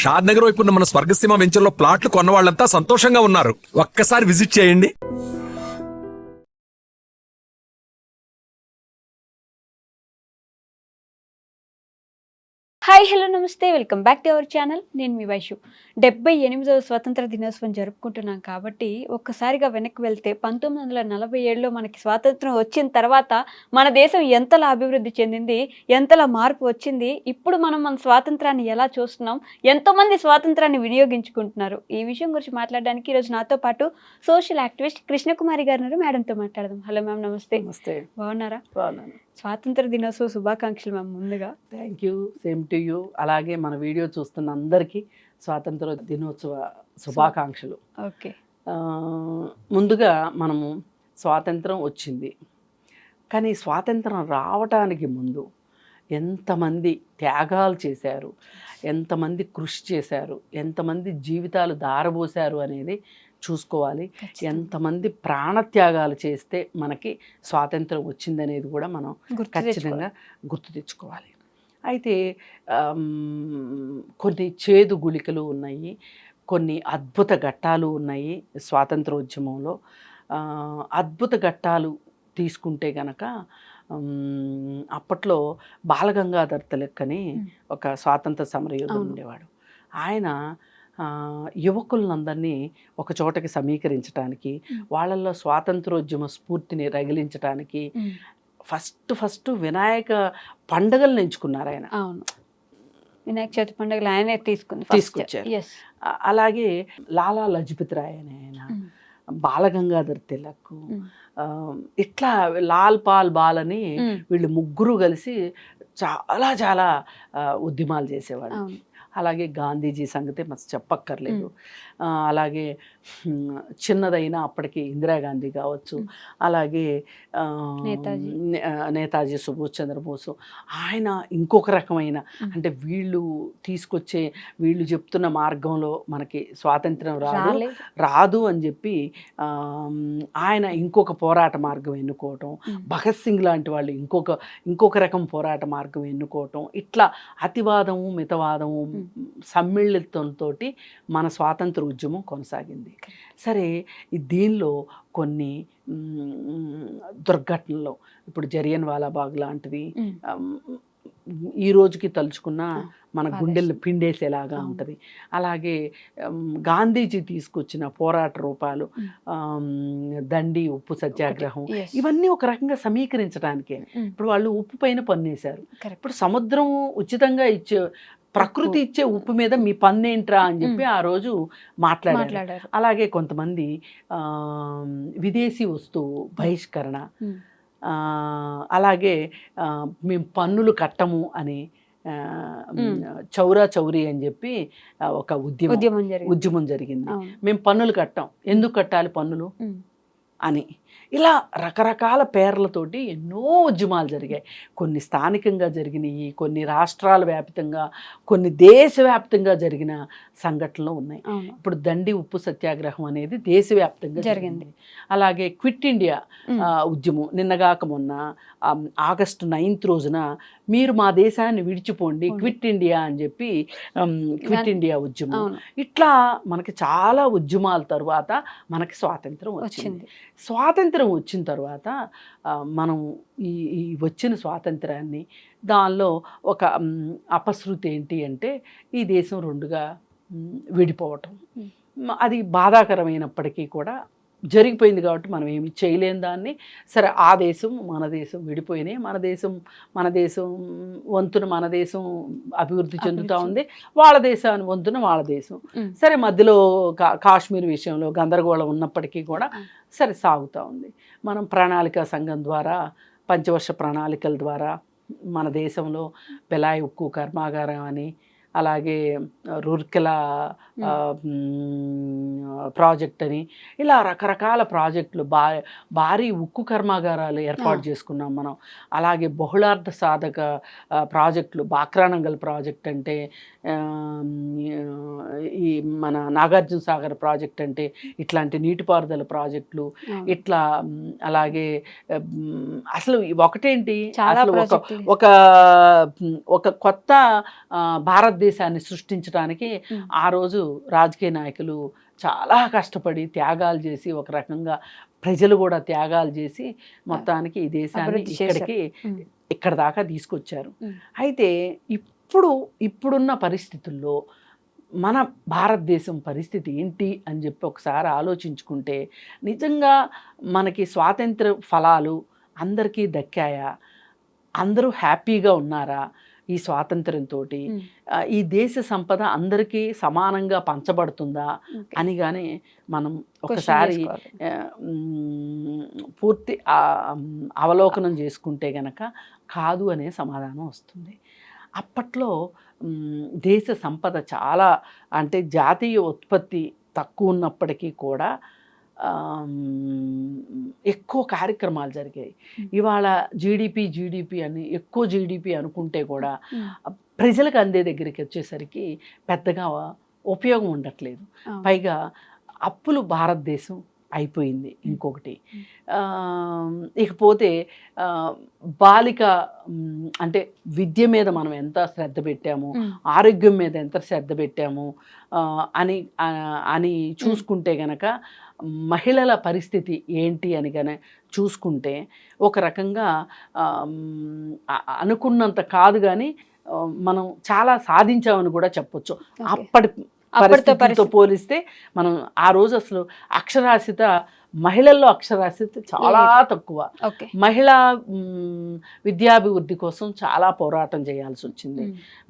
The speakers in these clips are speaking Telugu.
షాద్ నగర్ వైపు ఉన్న మన స్వర్గసీమ వెంచర్లో ప్లాట్లు కొన్న వాళ్ళంతా సంతోషంగా ఉన్నారు. ఒక్కసారి విజిట్ చేయండి. హాయ్ హలో నమస్తే, welcome back to our channel. నేను మీ వైషు. 78వ స్వాతంత్ర దినోత్సవం జరుపుకుంటున్నాం కాబట్టి ఒక్కసారిగా వెనక్కి వెళ్తే 1947లో మనకి స్వాతంత్రం వచ్చిన తర్వాత మన దేశం ఎంతలా అభివృద్ధి చెందింది, ఎంతలా మార్పు వచ్చింది, ఇప్పుడు మనం మన స్వాతంత్రాన్ని ఎలా చూస్తున్నాం, ఎంతోమంది స్వాతంత్రాన్ని వినియోగించుకుంటున్నారు, ఈ విషయం గురించి మాట్లాడడానికి ఈరోజు నాతో పాటు సోషల్ యాక్టివిస్ట్ కృష్ణకుమారి గారు ఉన్నారు. మేడంతో మాట్లాడదాం. హలో మ్యామ్, నమస్తే. నమస్తే. బాగున్నారా? బాగున్నాను. స్వాతంత్ర దినోత్సవ శుభాకాంక్షలు మ్యామ్ ముందుగా. Thank you, same to you. అలాగే మన వీడియో చూస్తున్న అందరికీ స్వాతంత్ర దినోత్సవ శుభాకాంక్షలు. ఓకే. ముందుగా మనము స్వాతంత్రం వచ్చింది, కానీ స్వాతంత్రం రావటానికి ముందు ఎంతమంది త్యాగాలు చేశారు, ఎంతమంది కృషి చేశారు, ఎంతమంది జీవితాలు దారబోశారు అనేది చూసుకోవాలి. ఎంతమంది ప్రాణత్యాగాలు చేస్తే మనకి స్వాతంత్రం వచ్చిందనేది కూడా మనం ఖచ్చితంగా గుర్తు తెచ్చుకోవాలి. అయితే కొన్ని చేదు గుళికలు ఉన్నాయి, కొన్ని అద్భుత ఘట్టాలు ఉన్నాయి స్వాతంత్రోద్యమంలో. అద్భుత ఘట్టాలు తీసుకుంటే గనక అప్పట్లో బాలగంగాధర్ తిలక్ అని ఒక స్వాతంత్ర సమరయోధుడు ఉండేవాడు. ఆయన యువకులందరినీ ఒక చోటకి సమీకరించడానికి, వాళ్ళల్లో స్వాతంత్రోద్యమ స్ఫూర్తిని రగిలించడానికి ఫస్ట్ వినాయక పండుగలను ఎంచుకున్నారు ఆయన. అవును, వినాయక చవితి పండుగలు ఆయనే తీసుకొచ్చారు. అలాగే లాలా లజపతి రాయ్ అని ఆయన, బాలగంగాధర్ తిలక్, ఇట్లా లాల్ పాల్ బాల్ అని వీళ్ళు ముగ్గురు కలిసి చాలా చాలా ఉద్యమాలు చేసేవాడు. అలాగే గాంధీజీ సంగతి మస్తు చెప్పక్కర్లేదు. అలాగే చిన్నదైనా అప్పటికి ఇందిరాగాంధీ కావచ్చు, అలాగే నేతాజీ సుభాష్ చంద్రబోసు. ఆయన ఇంకొక రకమైన, అంటే వీళ్ళు చెప్తున్న మార్గంలో మనకి స్వాతంత్రం రాదు అని చెప్పి ఆయన ఇంకొక పోరాట మార్గం ఎన్నుకోవటం, భగత్ సింగ్ లాంటి వాళ్ళు ఇంకొక రకం పోరాట మార్గం ఎన్నుకోవటం, ఇట్లా అతివాదము మితవాదము సమ్మిళితంతో మన స్వాతంత్ర ఉద్యమం కొనసాగింది. సరే, దీనిలో కొన్ని దుర్ఘటనలు, ఇప్పుడు జలియన్ వాలాబాగ్ లాంటివి ఈ రోజుకి తలుచుకున్న మన గుండెలను పిండేసేలాగా ఉంటుంది. అలాగే గాంధీజీ తీసుకొచ్చిన పోరాట రూపాలు, దండి ఉప్పు సత్యాగ్రహం, ఇవన్నీ ఒక రకంగా సమీకరించడానికే. ఇప్పుడు వాళ్ళు ఉప్పు పైన పన్నేశారు. ఇప్పుడు సముద్రం ఉచితంగా ఇచ్చే, ప్రకృతి ఇచ్చే ఉప్పు మీద మీ పన్నేంట్రా అని చెప్పి ఆ రోజు మాట్లాడారు. అలాగే కొంతమంది విదేశీ వస్తువు బహిష్కరణ, అలాగే మేము పన్నులు కట్టము అని చౌరా చౌరీ అని చెప్పి ఒక ఉద్యమం జరిగింది. మేము పన్నులు కట్టాం, ఎందుకు కట్టాలి పన్నులు అని. ఇలా రకరకాల పేర్లతోటి ఎన్నో ఉద్యమాలు జరిగాయి. కొన్ని స్థానికంగా జరిగినాయి, కొన్ని రాష్ట్రాల వ్యాప్తంగా, కొన్ని దేశవ్యాప్తంగా జరిగిన సంఘటనలు ఉన్నాయి. ఇప్పుడు దండి ఉప్పు సత్యాగ్రహం అనేది దేశవ్యాప్తంగా జరిగింది. అలాగే క్విట్ ఇండియా ఉద్యమం నిన్నగాక మొన్న ఆగస్టు 9th రోజున మీరు మా దేశాన్ని విడిచిపోండి, క్విట్ ఇండియా అని చెప్పి క్విట్ ఇండియా ఉద్యమం. ఇట్లా మనకి చాలా ఉద్యమాల తర్వాత మనకి స్వాతంత్రం వచ్చింది. స్వాతంత్రం వచ్చిన తర్వాత మనం ఈ వచ్చిన స్వాతంత్రాన్ని, దానిలో ఒక అపశృతి ఏంటి అంటే ఈ దేశం రెండుగా విడిపోవటం. అది బాధాకరమైనప్పటికీ కూడా జరిగిపోయింది కాబట్టి మనం ఏమి చేయలేని దాన్ని. సరే, ఆ దేశం మన దేశం విడిపోయినాయి, మన దేశం వంతున మన దేశం అభివృద్ధి చెందుతూ ఉంది, వాళ్ళ దేశాన్ని వంతున వాళ్ళ దేశం. సరే, మధ్యలో కాశ్మీర్ విషయంలో గందరగోళం ఉన్నప్పటికీ కూడా సరే సాగుతూ ఉంది. మనం ప్రణాళికా సంఘం ద్వారా, పంచవర్ష ప్రణాళికల ద్వారా మన దేశంలో బెలాయి ఉక్కు కర్మాగారం అని, అలాగే రూర్కెలా ప్రాజెక్ట్ అని, ఇలా రకరకాల ప్రాజెక్టులు, భారీ ఉక్కు కర్మాగారాలు ఏర్పాటు చేసుకున్నాం మనం. అలాగే బహుళార్థ సాధక ప్రాజెక్టులు, బాక్రానంగల్ ప్రాజెక్ట్ అంటే ఈ మన నాగార్జున సాగర్ ప్రాజెక్ట్ అంటే ఇట్లాంటి నీటిపారుదల ప్రాజెక్టులు ఇట్లా అలాగే అసలు ఒకటేంటి అసలు ఒక ఒక కొత్త భారతదేశాన్ని సృష్టించడానికి ఆ రోజు రాజకీయ నాయకులు చాలా కష్టపడి త్యాగాలు చేసి ఒక రకంగా ప్రజలు కూడా త్యాగాలు చేసి మొత్తానికి ఈ దేశాన్ని ఇక్కడ దాకా తీసుకొచ్చారు. అయితే ఇప్పుడున్న పరిస్థితుల్లో మన భారతదేశం పరిస్థితి ఏంటి అని చెప్పి ఒకసారి ఆలోచించుకుంటే నిజంగా మనకి స్వాతంత్ర ఫలాలు అందరికీ దక్కాయా, అందరూ హ్యాపీగా ఉన్నారా ఈ స్వాతంత్ర్యంతో, ఈ దేశ సంపద అందరికీ సమానంగా పంచబడుతుందా అని కానీ మనం ఒకసారి పూర్తి అవలోకనం చేసుకుంటే గనక కాదు అనే సమాధానం వస్తుంది. అప్పట్లో దేశ సంపద చాలా అంటే జాతీయ ఉత్పత్తి తక్కువ ఉన్నప్పటికీ కూడా ఎక్కువ కార్యక్రమాలు జరిగాయి. ఇవాళ జీడిపి అని ఎక్కువ జీడిపి అనుకుంటే కూడా ప్రజలకు అందే దగ్గరికి వచ్చేసరికి పెద్దగా ఉపయోగం ఉండట్లేదు. పైగా అప్పులు భారతదేశం అయిపోయింది. ఇంకొకటి ఇకపోతే బాలిక అంటే విద్య మీద మనం ఎంత శ్రద్ధ పెట్టాము, ఆరోగ్యం మీద ఎంత శ్రద్ధ పెట్టాము అని చూసుకుంటే గనక మహిళల పరిస్థితి ఏంటి అని కానీ చూసుకుంటే ఒక రకంగా అనుకున్నంత కాదు కానీ మనం చాలా సాధించామని కూడా చెప్పొచ్చు. పరిస్థితితో పోలిస్తే మనం ఆ రోజు అసలు మహిళల్లో అక్షరాస్యత చాలా తక్కువ. మహిళా విద్యాభివృద్ధి కోసం చాలా పోరాటం చేయాల్సి వచ్చింది.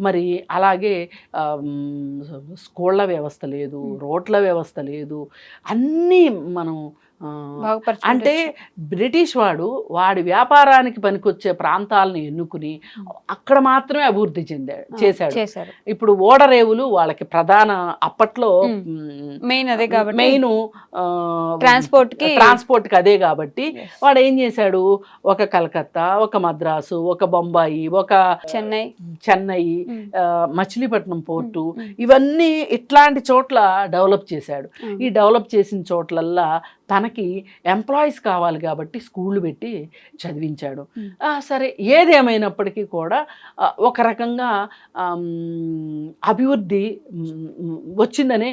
మరి అలాగే స్కూళ్ళ వ్యవస్థ లేదు, రోడ్ల వ్యవస్థ లేదు, అన్నీ మనం అంటే బ్రిటిష్ వాడి వ్యాపారానికి పనికొచ్చే ప్రాంతాలను ఎన్నుకుని అక్కడ మాత్రమే అభివృద్ధి చేశాడు. ఇప్పుడు ఓడరేవులు వాళ్ళకి ప్రధాన అప్పట్లో మెయిన్ ట్రాన్స్పోర్ట్ కి అదే కాబట్టి వాడు ఏం చేశాడు, ఒక కలకత్తా, ఒక మద్రాసు, ఒక బొంబాయి, ఒక చెన్నై, మచిలీపట్నం పోర్టు, ఇవన్నీ ఇట్లాంటి చోట్ల డెవలప్ చేశాడు. ఈ డెవలప్ చేసిన చోట్లల్లా తనకి ఎంప్లాయీస్ కావాలి కాబట్టి స్కూళ్ళు పెట్టి చదివించాడు. సరే, ఏదేమైనప్పటికీ కూడా ఒక రకంగా అభివృద్ధి వచ్చిందనే,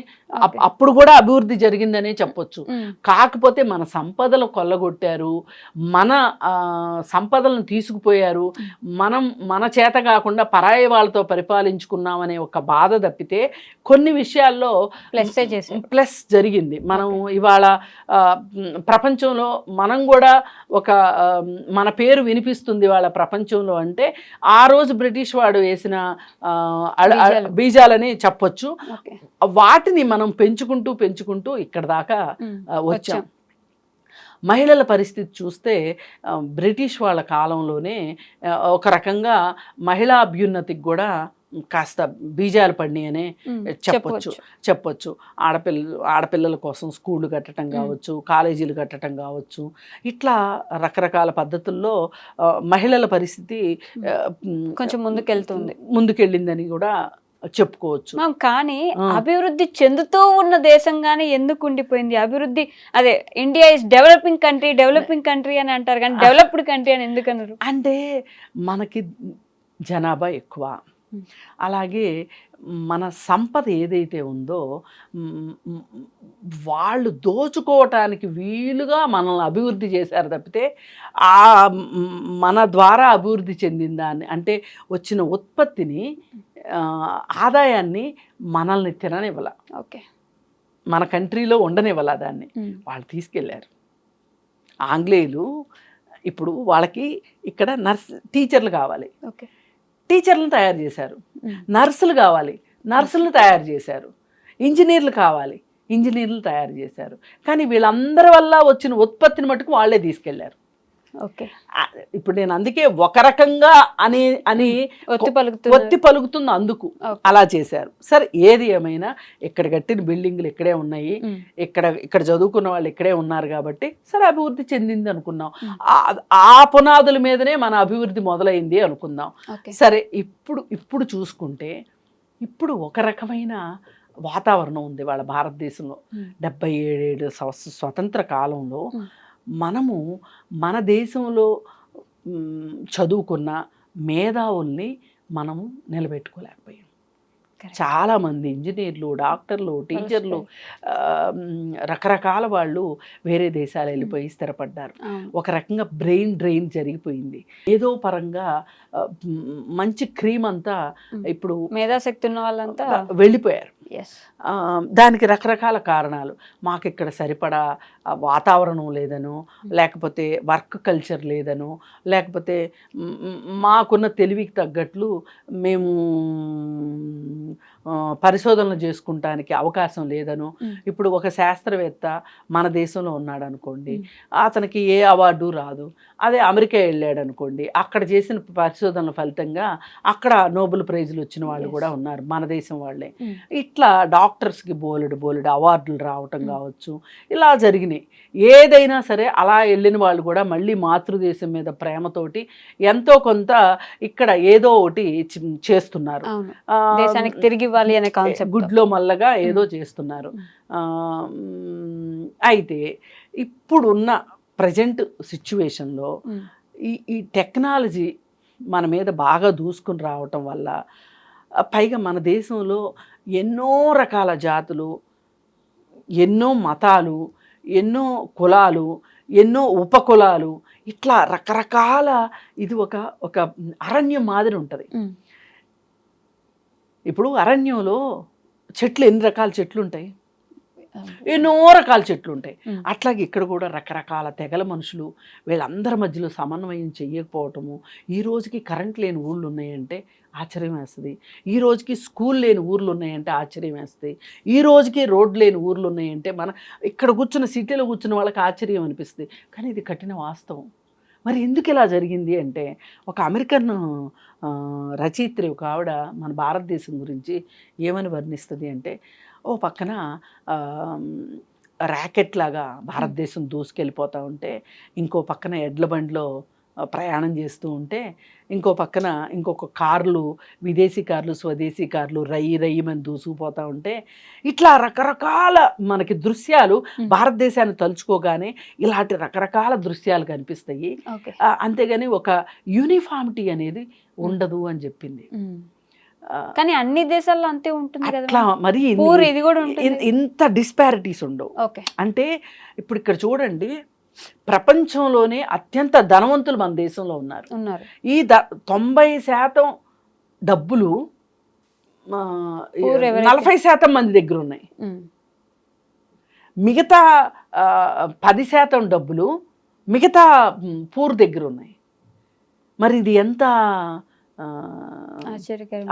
అప్పుడు కూడా అభివృద్ధి జరిగిందనే చెప్పొచ్చు. కాకపోతే మన సంపదలు కొల్లగొట్టారు, మన సంపదలను తీసుకుపోయారు, మన చేత కాకుండా పరాయి వాళ్ళతో పరిపాలించుకున్నామనే ఒక బాధ తప్పితే కొన్ని విషయాల్లో ప్లస్ జరిగింది. మనం ఇవాళ ప్రపంచంలో మనం కూడా ఒక మన పేరు వినిపిస్తుంది వాళ్ళ ప్రపంచంలో అంటే ఆ రోజు బ్రిటిష్ వాడు వేసిన బీజాలని చెప్పొచ్చు. వాటిని మనం పెంచుకుంటూ ఇక్కడ దాకా వచ్చాం. మహిళల పరిస్థితి చూస్తే బ్రిటిష్ వాళ్ళ కాలంలోనే ఒక రకంగా మహిళా అభ్యున్నతికి కూడా కాస్త బీజాలు పడినాయనే చెప్పొచ్చు. ఆడపిల్లల కోసం స్కూళ్ళు కట్టడం కావచ్చు, కాలేజీలు కట్టడం కావచ్చు, ఇట్లా రకరకాల పద్ధతుల్లో మహిళల పరిస్థితి కొంచెం ముందుకెళ్ళిందని కూడా చెప్పుకోవచ్చు. కానీ అభివృద్ధి చెందుతూ ఉన్న దేశంగానే ఎందుకు ఉండిపోయింది? అభివృద్ధి అదే ఇండియా ఇస్ డెవలపింగ్ కంట్రీ అని అంటారు, కానీ డెవలప్డ్ కంట్రీ అని ఎందుకు అన్నారు? అంటే మనకి జనాభా ఎక్కువ, అలాగే మన సంపద ఏదైతే ఉందో వాళ్ళు దోచుకోవటానికి వీలుగా మనల్ని అభివృద్ధి చేశారు తప్పితే మన ద్వారా అభివృద్ధి చెందిన దాన్ని అంటే వచ్చిన ఉత్పత్తిని ఆదాయాన్ని మనల్ని తిననివ్వాల, మన కంట్రీలో ఉండనివ్వాల, దాన్ని వాళ్ళు తీసుకెళ్ళారు. ఆంగ్లేయులు ఇప్పుడు వాళ్ళకి ఇక్కడ టీచర్లు కావాలి, టీచర్లను తయారు చేశారు. నర్సులు కావాలి, నర్సులను తయారు చేశారు. ఇంజనీర్లు కావాలి, ఇంజనీర్లు తయారు చేశారు. కానీ వీళ్ళందరి వల్ల వచ్చిన ఉత్పత్తిని మటుకు వాళ్ళే తీసుకెళ్లారు. ఇప్పుడు నేను అందుకే ఒక రకంగా అని ఒత్తి పలుకుతుంది, అందుకు అలా చేశారు. సరే, ఏది ఏమైనా ఇక్కడ కట్టిన బిల్డింగ్లు ఇక్కడే ఉన్నాయి, ఇక్కడ చదువుకున్న వాళ్ళు ఇక్కడే ఉన్నారు కాబట్టి సరే అభివృద్ధి చెందింది అనుకున్నాం. ఆ పునాదుల మీదనే మన అభివృద్ధి మొదలైంది అనుకుందాం. సరే, ఇప్పుడు చూసుకుంటే ఇప్పుడు ఒక రకమైన వాతావరణం ఉంది వాళ్ళ భారతదేశంలో. 77 స్వతంత్ర కాలంలో మనము మన దేశంలో చదువుకున్న మేధావుల్ని మనము నిలబెట్టుకోలేకపోయాం. చాలామంది ఇంజనీర్లు, డాక్టర్లు, టీచర్లు, రకరకాల వాళ్ళు వేరే దేశాలు వెళ్ళిపోయి స్థిరపడ్డారు. ఒక రకంగా బ్రెయిన్ డ్రెయిన్ జరిగిపోయింది. ఏదో పరంగా మంచి క్రీమ్ అంతా ఇప్పుడు మేధాశక్తి ఉన్న వాళ్ళంతా వెళ్ళిపోయారు. దానికి రకరకాల కారణాలు. మాకు ఇక్కడ సరిపడా వాతావరణం లేదనో, లేకపోతే వర్క్ కల్చర్ లేదనో, లేకపోతే మాకున్న తెలివికి తగ్గట్లు మేము పరిశోధనలు చేసుకుంటానికి అవకాశం లేదనో. ఇప్పుడు ఒక శాస్త్రవేత్త మన దేశంలో ఉన్నాడు అనుకోండి, అతనికి ఏ అవార్డు రాదు. అదే అమెరికా వెళ్ళాడు అనుకోండి, అక్కడ చేసిన పరిశోధనల ఫలితంగా అక్కడ నోబెల్ ప్రైజులు వచ్చిన వాళ్ళు కూడా ఉన్నారు, మన దేశం వాళ్ళే. ఇట్లా డాక్టర్స్కి బోలెడు అవార్డులు రావటం కావచ్చు, ఇలా జరిగినాయి. ఏదైనా సరే అలా వెళ్ళిన వాళ్ళు కూడా మళ్ళీ మాతృదేశం మీద ప్రేమతోటి ఎంతో కొంత ఇక్కడ ఏదో ఒకటి చేస్తున్నారు. దేశానికి తిరిగి ఇవ్వాలి అనే కాన్సెప్ట్, గుడ్లో మల్లగా ఏదో చేస్తున్నారు. అయితే ఇప్పుడున్న ప్రజెంట్ సిచ్యువేషన్లో ఈ టెక్నాలజీ మన మీద బాగా దూసుకుని రావటం వల్ల, పైగా మన దేశంలో ఎన్నో రకాల జాతులు, ఎన్నో మతాలు, ఎన్నో కులాలు, ఎన్నో ఉపకులాలు, ఇట్లా రకరకాల, ఇది ఒక అరణ్యం మాదిరి ఉంటుంది. ఇప్పుడు అరణ్యంలో చెట్లు ఎన్ని రకాల చెట్లు ఉంటాయి, ఎన్నో రకాల చెట్లు ఉంటాయి. అట్లాగే ఇక్కడ కూడా రకరకాల తెగల మనుషులు, వీళ్ళందరి మధ్యలో సమన్వయం చెయ్యకపోవటము. ఈ రోజుకి కరెంట్ లేని ఊళ్ళు ఉన్నాయంటే ఆశ్చర్యం వేస్తుంది. ఈ రోజుకి స్కూల్ లేని ఊర్లు ఉన్నాయంటే ఆశ్చర్యం వేస్తుంది. ఈ రోజుకి రోడ్లు లేని ఊర్లు ఉన్నాయంటే ఇక్కడ కూర్చున్న సిటీలో కూర్చున్న వాళ్ళకి ఆశ్చర్యం అనిపిస్తుంది. కానీ ఇది కఠిన వాస్తవం. మరి ఎందుకు ఇలా జరిగింది అంటే, ఒక అమెరికన్ రచయిత్రి ఒక ఆవిడ మన భారతదేశం గురించి ఏమని వర్ణిస్తుంది అంటే, ఓ పక్కన ర్యాకెట్ లాగా భారతదేశం దూసుకెళ్ళిపోతూ ఉంటే, ఇంకో పక్కన ఎడ్ల బండిలో ప్రయాణం చేస్తూ ఉంటే, ఇంకో పక్కన ఇంకొక కార్లు, విదేశీ కార్లు, స్వదేశీ కార్లు రయ్యమని దూసుకుపోతూ ఉంటే, ఇట్లా రకరకాల మనకి దృశ్యాలు భారతదేశాన్ని తలుచుకోగానే ఇలాంటి రకరకాల దృశ్యాలు కనిపిస్తాయి. అంతేగాని ఒక యూనిఫామిటీ అనేది ఉండదు అని చెప్పింది. కానీ అన్ని దేశాల్లో అంతే ఉంటుంది కదా. అట్లా మరి ఇది కూడా ఇంత డిస్పారిటీస్ ఉండవు. అంటే ఇప్పుడు ఇక్కడ చూడండి, ప్రపంచంలోనే అత్యంత ధనవంతులు మన దేశంలో ఉన్నారు. ఈ 90% డబ్బులు 40% మంది దగ్గర ఉన్నాయి. మిగతా 10% డబ్బులు మిగతా పూర్ దగ్గర ఉన్నాయి. మరి ఇది ఎంత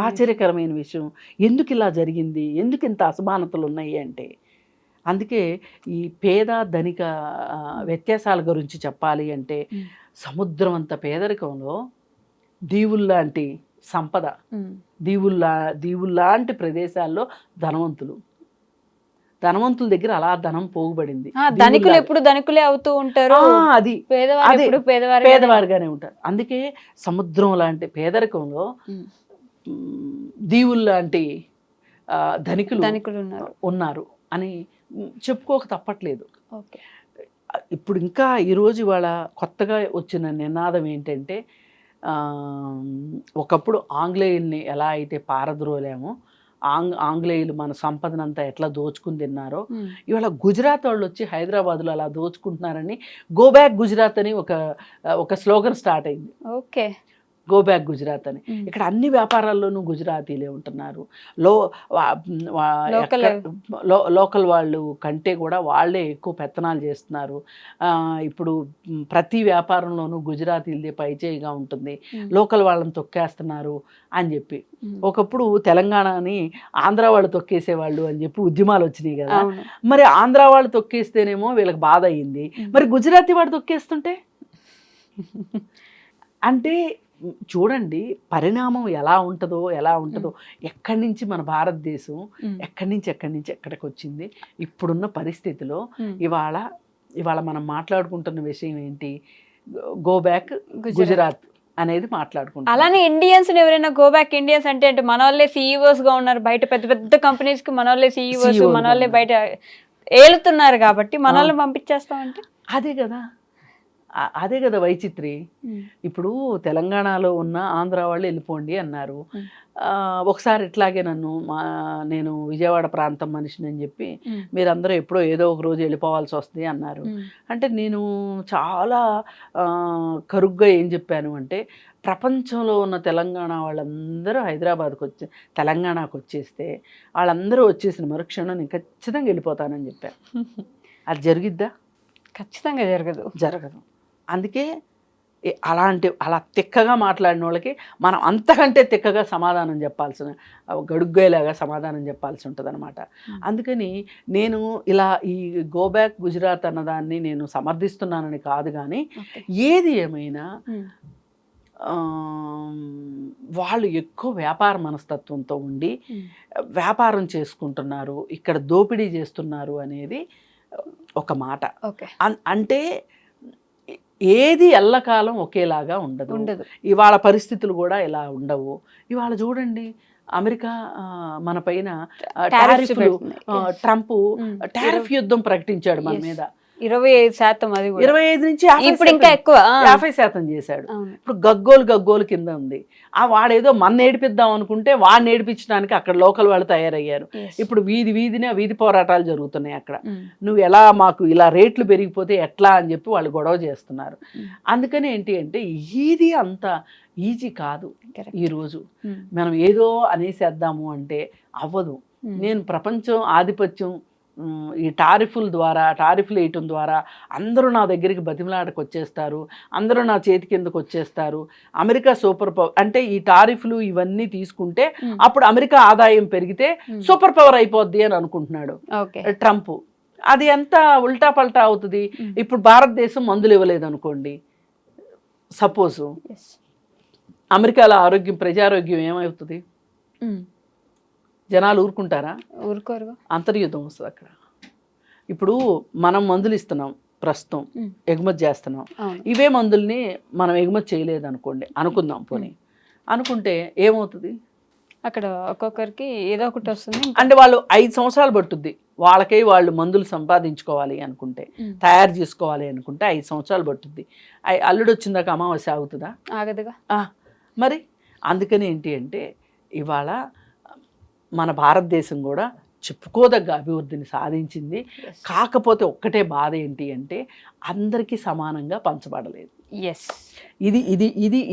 ఆశ్చర్యకరమైన విషయం. ఎందుకు ఇలా జరిగింది, ఎందుకు ఇంత అసమానతలు ఉన్నాయి అంటే, అందుకే ఈ పేద ధనిక వ్యత్యాసాల గురించి చెప్పాలి అంటే, సముద్రం అంత పేదరికంలో దీవుల్లాంటి సంపద, దీవుల్లాంటి ప్రదేశాల్లో ధనవంతుల దగ్గర అలా ధనం పోగుబడింది. ధనికులు ఎప్పుడు ధనికులే అవుతూ ఉంటారు, అది పేదవారుగానే ఉంటారు. అందుకే సముద్రం లాంటి పేదరికంలో దీవుల్లాంటి ధనికులు ఉన్నారు అని చెప్పుకోక తప్పట్లేదు. ఇప్పుడు ఇంకా ఈరోజు ఇవాళ కొత్తగా వచ్చిన నినాదం ఏంటంటే, ఒకప్పుడు ఆంగ్లేయుల్ని ఎలా అయితే పారద్రోలేమో, ఆంగ్లేయులు మన సంపదనంతా ఎట్లా దోచుకుని తిన్నారో, ఇవాళ గుజరాత్ వాళ్ళు వచ్చి హైదరాబాద్లో అలా దోచుకుంటున్నారని గో బ్యాక్ గుజరాత్ అని ఒక స్లోగన్ స్టార్ట్ అయింది. గో బ్యాక్ గుజరాత్ అని. ఇక్కడ అన్ని వ్యాపారాల్లోనూ గుజరాతీలే ఉంటున్నారు. లోకల్ వాళ్ళు కంటే కూడా వాళ్ళే ఎక్కువ పెత్తనాలు చేస్తున్నారు. ఇప్పుడు ప్రతి వ్యాపారంలోనూ గుజరాతీలదే పైచేయిగా ఉంటుంది, లోకల్ వాళ్ళని తొక్కేస్తున్నారు అని చెప్పి. ఒకప్పుడు తెలంగాణని ఆంధ్ర వాళ్ళు తొక్కేసేవాళ్ళు అని చెప్పి ఉద్యమాలు వచ్చినాయి కదా. మరి ఆంధ్ర వాళ్ళు తొక్కేస్తేనేమో వీళ్ళకి బాధ అయ్యింది, మరి గుజరాతీ వాడు తొక్కేస్తుంటే అంటే చూడండి పరిణామం ఎలా ఉంటుందో ఎక్కడి నుంచి మన భారతదేశం ఎక్కడి నుంచి ఎక్కడికి వచ్చింది. ఇప్పుడున్న పరిస్థితిలో ఇవాళ మనం మాట్లాడుకుంటున్న విషయం ఏంటి, గో బ్యాక్ గుజరాత్ అనేది మాట్లాడుకుంటాం. అలానే ఇండియన్స్ ఎవరైనా గో బ్యాక్ ఇండియన్స్ అంటే మన వాళ్ళే CEOs గా ఉన్నారు బయట, పెద్ద పెద్ద కంపెనీస్ కి మన వాళ్ళే CEOs, మన వాళ్ళే బయట ఏలుతున్నారు కాబట్టి మన వాళ్ళని పంపించేస్తామంటే అదే కదా వైచిత్రి. ఇప్పుడు తెలంగాణలో ఉన్న ఆంధ్ర వాళ్ళు వెళ్ళిపోండి అన్నారు. ఒకసారి ఇట్లాగే నేను విజయవాడ ప్రాంతం మనిషిని అని చెప్పి మీరందరూ ఎప్పుడో ఏదో ఒక రోజు వెళ్ళిపోవాల్సి వస్తుంది అన్నారు. అంటే నేను చాలా కరుగ్గా ఏం చెప్పాను అంటే, ప్రపంచంలో ఉన్న తెలంగాణ వాళ్ళందరూ హైదరాబాద్కి తెలంగాణకు వచ్చేస్తే వాళ్ళందరూ వచ్చేసిన మరుక్షణం నేను ఖచ్చితంగా వెళ్ళిపోతానని చెప్పాను. అది జరిగిద్దా? ఖచ్చితంగా జరగదు. అందుకే అలా తిక్కగా మాట్లాడిన వాళ్ళకి మనం అంతకంటే తిక్కగా సమాధానం చెప్పాల్సిన, గడుగ్గేలాగా సమాధానం చెప్పాల్సి ఉంటుంది అనమాట. అందుకని నేను ఇలా ఈ గో బ్యాక్ గుజరాత్ అన్నదాన్ని నేను సమర్థిస్తున్నానని కాదు, కానీ ఏది ఏమైనా వాళ్ళు ఎక్కువ వ్యాపార మనస్తత్వంతో ఉండి వ్యాపారం చేసుకుంటున్నారు, ఇక్కడ దోపిడీ చేస్తున్నారు అనేది ఒక మాట. అంటే ఏది ఎల్లకాలం ఒకేలాగా ఉండదు. ఇవాళ పరిస్థితులు కూడా ఇలా ఉండవు. ఇవాళ చూడండి, అమెరికా మన పైన ట్రంప్ టారిఫ్ యుద్ధం ప్రకటించాడు మన మీద. 25%, అది 25 నుంచి ఇప్పుడు ఇంకా ఎక్కువ 50% చేశాడు. ఇప్పుడు గగ్గోలు కింద ఉంది. వాడేదో మన నేర్పిద్దాం అనుకుంటే వాడిని నేర్పించడానికి అక్కడ లోకల్ వాళ్ళు తయారయ్యారు. ఇప్పుడు వీధి పోరాటాలు జరుగుతున్నాయి అక్కడ. నువ్వు ఎలా మాకు ఇలా రేట్లు పెరిగిపోతే ఎట్లా అని చెప్పి వాళ్ళు గొడవ చేస్తున్నారు. అందుకని ఏంటి అంటే ఇది అంత ఈజీ కాదు. ఈరోజు మనం ఏదో అనేసేద్దాము అంటే అవ్వదు. నేను ప్రపంచం ఆధిపత్యం ఈ టారిఫ్లు వేయటం ద్వారా అందరూ నా దగ్గరికి బతిమలాటకు వచ్చేస్తారు, అందరూ నా చేతి కిందకు వచ్చేస్తారు. అమెరికా సూపర్ పవర్ అంటే ఈ టారిఫ్లు ఇవన్నీ తీసుకుంటే అప్పుడు అమెరికా ఆదాయం పెరిగితే సూపర్ పవర్ అయిపోద్ది అని అనుకుంటున్నాడు ట్రంప్. అది ఎంత ఉల్టా పల్టా అవుతుంది. ఇప్పుడు భారతదేశం మందులు ఇవ్వలేదు అనుకోండి, సపోజు అమెరికాలో ప్రజారోగ్యం ఏమవుతుంది? జనాలు ఊరుకుంటారా? ఊరుకోరు. అంతర్యుద్ధం వస్తుంది అక్కడ. ఇప్పుడు మనం మందులు ఇస్తున్నాం, ప్రస్తుతం ఎగుమతి చేస్తున్నాం. ఇవే మందుల్ని మనం ఎగుమతి చేయలేదు అనుకోండి, అనుకుందాం పోనీ, అనుకుంటే ఏమవుతుంది? అక్కడ ఒక్కొక్కరికి ఏదో ఒకటి వస్తుంది. అంటే వాళ్ళు 5 సంవత్సరాలు పట్టుద్ది వాళ్ళు మందులు సంపాదించుకోవాలి అనుకుంటే, తయారు చేసుకోవాలి అనుకుంటే 5 సంవత్సరాలు పట్టుద్ది. అల్లుడు వచ్చిందాక అమావాస్య ఆగుతుందా? ఆగదుగా. మరి అందుకని ఏంటి అంటే ఇవాళ మన భారతదేశం కూడా చెప్పుకోదగ్గ అభివృద్ధిని సాధించింది. కాకపోతే ఒక్కటే బాధ ఏంటి అంటే అందరికీ సమానంగా పంచబడలేదు.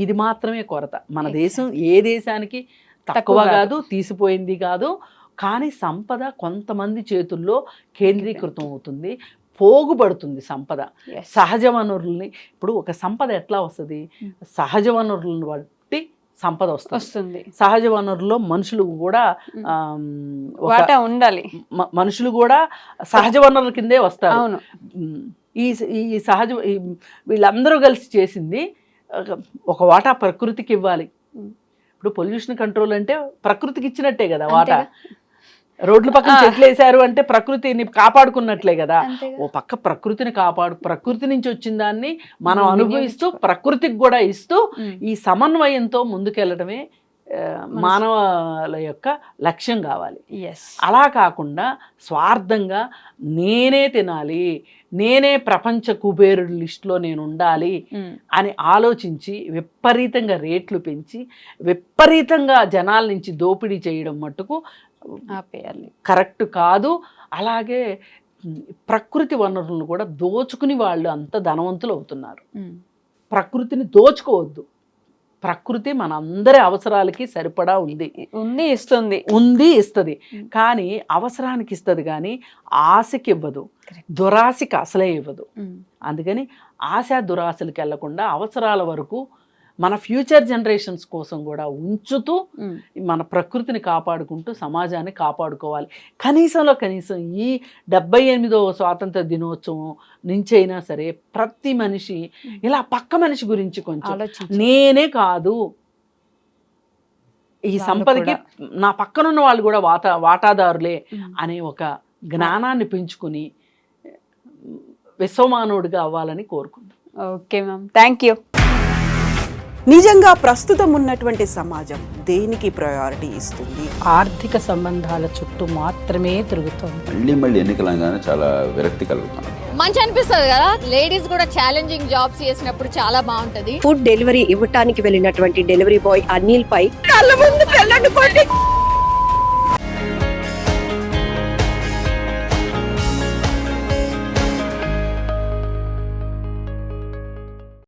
ఇది మాత్రమే కొరత. మన దేశం ఏ దేశానికి తక్కువ కాదు, తీసిపోయింది కాదు, కానీ సంపద కొంతమంది చేతుల్లో కేంద్రీకృతం అవుతుంది, పోగుపడుతుంది సంపద. సహజ వనరుల్ని, ఇప్పుడు ఒక సంపద ఎట్లా వస్తుంది? సహజ వనరులను బట్టి సంపద వస్తుంది. సహజ వనరుల్లో మనుషులు కూడా ఉండాలి. మనుషులు కూడా సహజ వనరుల కిందే వస్తారు. ఈ సహజ వీళ్ళందరూ కలిసి చేసింది ఒక వాటా ప్రకృతికి ఇవ్వాలి. ఇప్పుడు పొల్యూషన్ కంట్రోల్ అంటే ప్రకృతికి ఇచ్చినట్టే కదా వాటా. రోడ్ల పక్కన చెట్లు వేశారు అంటే ప్రకృతిని కాపాడుకున్నట్లే కదా. ఓ పక్క ప్రకృతి నుంచి వచ్చిన దాన్ని మనం అనుభవిస్తూ ప్రకృతికి కూడా ఇస్తూ ఈ సమన్వయంతో ముందుకెళ్ళడమే మానవాల యొక్క లక్ష్యం కావాలి. అలా కాకుండా స్వార్థంగా నేనే తినాలి, నేనే ప్రపంచ కుబేరుడి లిస్టులో నేను ఉండాలి అని ఆలోచించి విపరీతంగా రేట్లు పెంచి విపరీతంగా జనాల నుంచి దోపిడీ చేయడం మట్టుకు కరెక్ట్ కాదు. అలాగే ప్రకృతి వనరులను కూడా దోచుకుని వాళ్ళు అంత ధనవంతులు అవుతున్నారు. ప్రకృతిని దోచుకోవద్దు. ప్రకృతి మన అందరి అవసరాలకి సరిపడా ఇస్తుంది కానీ అవసరానికి ఇస్తుంది కానీ ఆశకి ఇవ్వదు, దురాశకి అసలే ఇవ్వదు. అందుకని ఆశ దురాశలకు వెళ్లకుండా అవసరాల వరకు మన ఫ్యూచర్ జనరేషన్స్ కోసం కూడా ఉంచుతూ మన ప్రకృతిని కాపాడుకుంటూ సమాజాన్ని కాపాడుకోవాలి. కనీసం ఈ 78వ స్వాతంత్ర దినోత్సవం నుంచి అయినా సరే ప్రతి మనిషి ఇలా పక్క మనిషి గురించి కొంచెం, నేనే కాదు ఈ సంపదకి నా పక్కనున్న వాళ్ళు కూడా వాటాదారులే అనే ఒక జ్ఞానాన్ని పెంచుకుని విశ్వమానవుడిగా అవ్వాలని కోరుకుందాం. Okay ma'am, thank you. నిజంగా ప్రస్తుతం ఉన్నటువంటి సమాజం దేనికి ప్రయారిటీ ఇస్తుంది? ఆర్థిక సంబంధాల చుట్టూ మాత్రమే తిరుగుతోంది. మళ్ళీ ఎన్నికలంగానే చాలా విరక్తి కలుగుతాను. మంచి అనిపిస్తుంది కదా, లేడీస్ కూడా ఛాలెంజింగ్ జాబ్స్ చేసినప్పుడు చాలా బాగుంటది. ఫుడ్ డెలివరీ ఇవ్వటానికి వెళ్ళినటువంటి డెలివరీ బాయ్ అనిల్ పై కళ్ళ ముందు